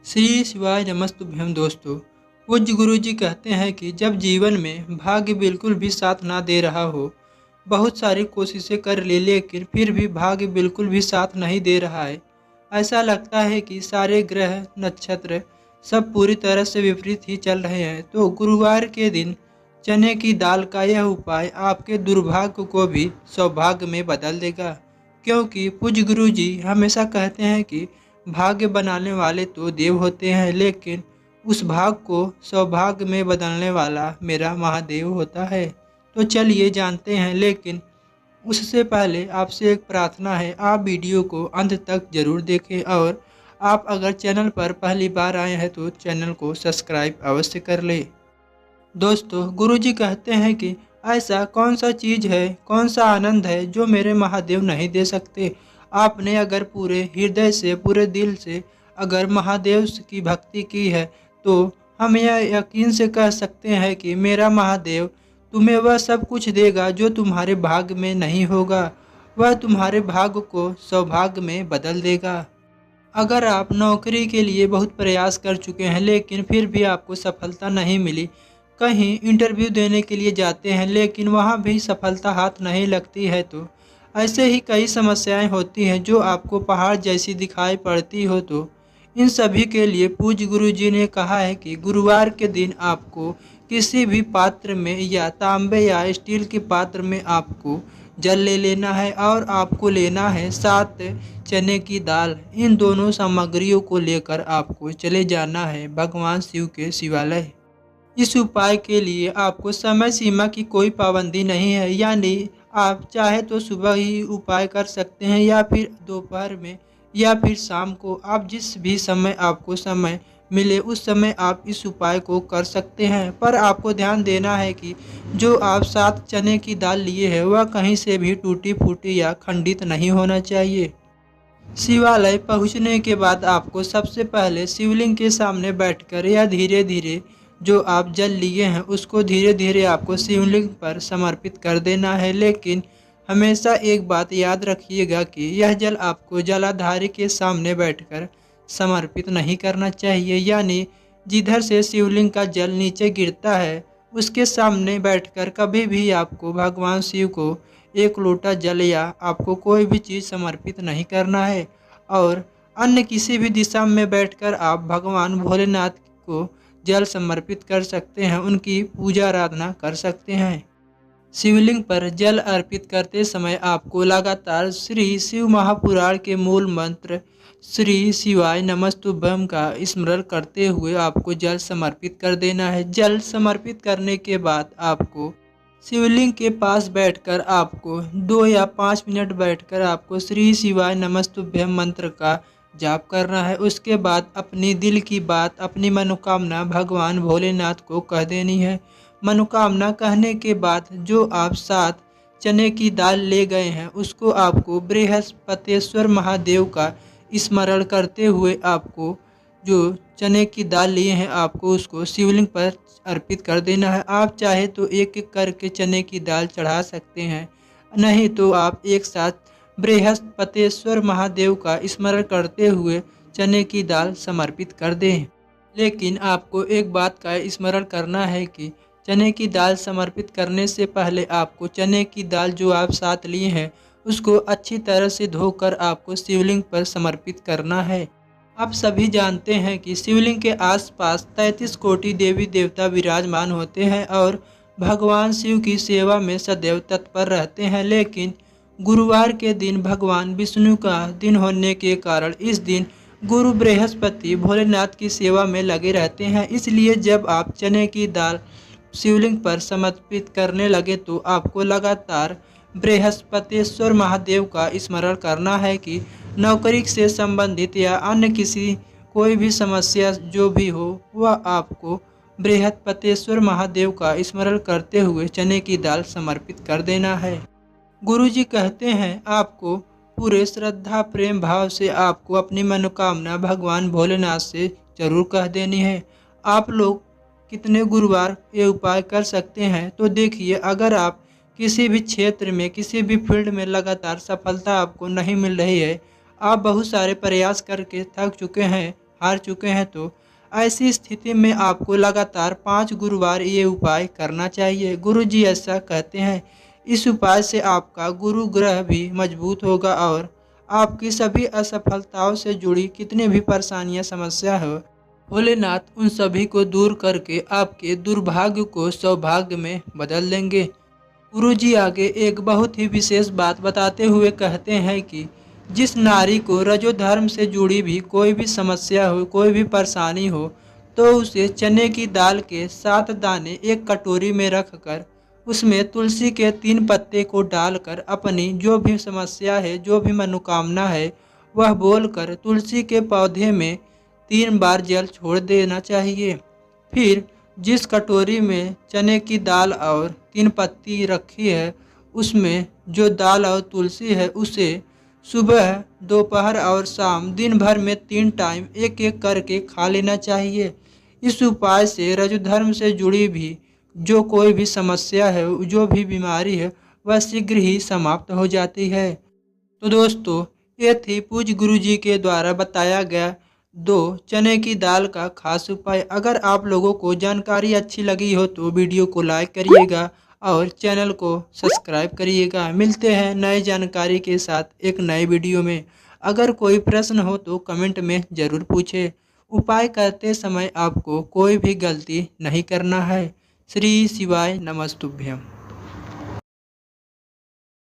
श्री शिवाय नमस्तुभ्यम दोस्तों। पूज्य गुरु जी कहते हैं कि जब जीवन में भाग्य बिल्कुल भी साथ ना दे रहा हो, बहुत सारी कोशिशें कर ली लेकिन फिर भी भाग्य बिल्कुल भी साथ नहीं दे रहा है। ऐसा लगता है कि सारे ग्रह नक्षत्र सब पूरी तरह से विपरीत ही चल रहे हैं। तो गुरुवार के दिन चने की दाल का यह उपाय आपके दुर्भाग्य को भी सौभाग्य में बदल देगा। क्योंकि पूज्य गुरु जी हमेशा कहते हैं कि भाग्य बनाने वाले तो देव होते हैं, लेकिन उस भाग को सौभाग्य में बदलने वाला मेरा महादेव होता है। तो चलिए जानते हैं, लेकिन उससे पहले आपसे एक प्रार्थना है, आप वीडियो को अंत तक जरूर देखें और आप अगर चैनल पर पहली बार आए हैं तो चैनल को सब्सक्राइब अवश्य कर लें। दोस्तों, गुरुजी कहते हैं कि ऐसा कौन सा चीज़ है, कौन सा आनंद है जो मेरे महादेव नहीं दे सकते। आपने अगर पूरे हृदय से, पूरे दिल से अगर महादेव की भक्ति की है तो हम यह यकीन से कह सकते हैं कि मेरा महादेव तुम्हें वह सब कुछ देगा जो तुम्हारे भाग्य में नहीं होगा। वह तुम्हारे भाग्य को सौभाग्य में बदल देगा। अगर आप नौकरी के लिए बहुत प्रयास कर चुके हैं लेकिन फिर भी आपको सफलता नहीं मिली, कहीं इंटरव्यू देने के लिए जाते हैं लेकिन वहां भी सफलता हाथ नहीं लगती है, तो ऐसे ही कई समस्याएं होती हैं जो आपको पहाड़ जैसी दिखाई पड़ती हो, तो इन सभी के लिए पूज्य गुरु जी ने कहा है कि गुरुवार के दिन आपको किसी भी पात्र में या तांबे या स्टील के पात्र में आपको जल ले लेना है और आपको लेना है 7 चने की दाल। इन दोनों सामग्रियों को लेकर आपको चले जाना है भगवान शिव के शिवालय। इस उपाय के लिए आपको समय सीमा की कोई पाबंदी नहीं है, यानी आप चाहे तो सुबह ही उपाय कर सकते हैं या फिर दोपहर में या फिर शाम को। आप जिस भी समय आपको समय मिले उस समय आप इस उपाय को कर सकते हैं। पर आपको ध्यान देना है कि जो आप 7 चने की दाल लिए हैं वह कहीं से भी टूटी फूटी या खंडित नहीं होना चाहिए। शिवालय पहुंचने के बाद आपको सबसे पहले शिवलिंग के सामने बैठकर या धीरे धीरे जो आप जल लिए हैं उसको धीरे धीरे आपको शिवलिंग पर समर्पित कर देना है। लेकिन हमेशा एक बात याद रखिएगा कि यह जल आपको जलाधारी के सामने बैठकर समर्पित नहीं करना चाहिए, यानी जिधर से शिवलिंग का जल नीचे गिरता है उसके सामने बैठकर कभी भी आपको भगवान शिव को एक लोटा जल या आपको कोई भी चीज़ समर्पित नहीं करना है। और अन्य किसी भी दिशा में बैठकर आप भगवान भोलेनाथ को जल समर्पित कर सकते हैं, उनकी पूजा आराधना कर सकते हैं। शिवलिंग पर जल अर्पित करते समय आपको लगातार श्री शिव महापुराण के मूल मंत्र श्री शिवाय नमस्तुभ्यम का स्मरण करते हुए आपको जल समर्पित कर देना है। जल समर्पित करने के बाद आपको शिवलिंग के पास बैठकर आपको 2 या 5 मिनट बैठकर आपको श्री शिवाय नमस्तुभ्यम मंत्र का जाप करना है। उसके बाद अपनी दिल की बात, अपनी मनोकामना भगवान भोलेनाथ को कह देनी है। मनोकामना कहने के बाद जो आप 7 चने की दाल ले गए हैं उसको आपको बृहस्पतेश्वर महादेव का स्मरण करते हुए आपको जो चने की दाल लिए हैं आपको उसको शिवलिंग पर अर्पित कर देना है। आप चाहे तो एक एक करके चने की दाल चढ़ा सकते हैं, नहीं तो आप एक साथ बृहस्पतेश्वर महादेव का स्मरण करते हुए चने की दाल समर्पित कर दें। लेकिन आपको एक बात का स्मरण करना है कि चने की दाल समर्पित करने से पहले आपको चने की दाल जो आप साथ लिए हैं उसको अच्छी तरह से धोकर आपको शिवलिंग पर समर्पित करना है। आप सभी जानते हैं कि शिवलिंग के आसपास 33 कोटि देवी देवता विराजमान होते हैं और भगवान शिव की सेवा में सदैव तत्पर रहते हैं। लेकिन गुरुवार के दिन भगवान विष्णु का दिन होने के कारण इस दिन गुरु बृहस्पति भोलेनाथ की सेवा में लगे रहते हैं। इसलिए जब आप चने की दाल शिवलिंग पर समर्पित करने लगे तो आपको लगातार बृहस्पतेश्वर महादेव का स्मरण करना है कि नौकरी से संबंधित या अन्य किसी कोई भी समस्या जो भी हो वह आपको बृहस्पतेश्वर महादेव का स्मरण करते हुए चने की दाल समर्पित कर देना है। गुरुजी कहते हैं आपको पूरे श्रद्धा प्रेम भाव से आपको अपनी मनोकामना भगवान भोलेनाथ से जरूर कह देनी है। आप लोग कितने गुरुवार ये उपाय कर सकते हैं, तो देखिए, अगर आप किसी भी क्षेत्र में, किसी भी फील्ड में लगातार सफलता आपको नहीं मिल रही है, आप बहुत सारे प्रयास करके थक चुके हैं, हार चुके हैं तो ऐसी स्थिति में आपको लगातार 5 गुरुवार ये उपाय करना चाहिए। गुरुजी ऐसा कहते हैं, इस उपाय से आपका गुरु ग्रह भी मजबूत होगा और आपकी सभी असफलताओं से जुड़ी कितनी भी परेशानियां समस्या हो, भोलेनाथ उन सभी को दूर करके आपके दुर्भाग्य को सौभाग्य में बदल देंगे। गुरुजी आगे एक बहुत ही विशेष बात बताते हुए कहते हैं कि जिस नारी को रजोधर्म से जुड़ी भी कोई भी समस्या हो, कोई भी परेशानी हो, तो उसे चने की दाल के 7 दाने एक कटोरी में रखकर उसमें तुलसी के 3 पत्ते को डालकर अपनी जो भी समस्या है, जो भी मनोकामना है, वह बोलकर तुलसी के पौधे में 3 बार जल छोड़ देना चाहिए। फिर जिस कटोरी में चने की दाल और 3 पत्ती रखी है, उसमें जो दाल और तुलसी है उसे सुबह, दोपहर और शाम दिन भर में 3 टाइम एक एक करके खा लेना चाहिए। इस उपाय से रजोधर्म से जुड़ी भी जो कोई भी समस्या है, जो भी बीमारी है, वह शीघ्र ही समाप्त हो जाती है। तो दोस्तों, ये थी पूज्य गुरुजी के द्वारा बताया गया 2 चने की दाल का खास उपाय। अगर आप लोगों को जानकारी अच्छी लगी हो तो वीडियो को लाइक करिएगा और चैनल को सब्सक्राइब करिएगा। मिलते हैं नए जानकारी के साथ एक नए वीडियो में। अगर कोई प्रश्न हो तो कमेंट में ज़रूर पूछें। उपाय करते समय आपको कोई भी गलती नहीं करना है। श्री शिवाय नमस्तुभ्यम।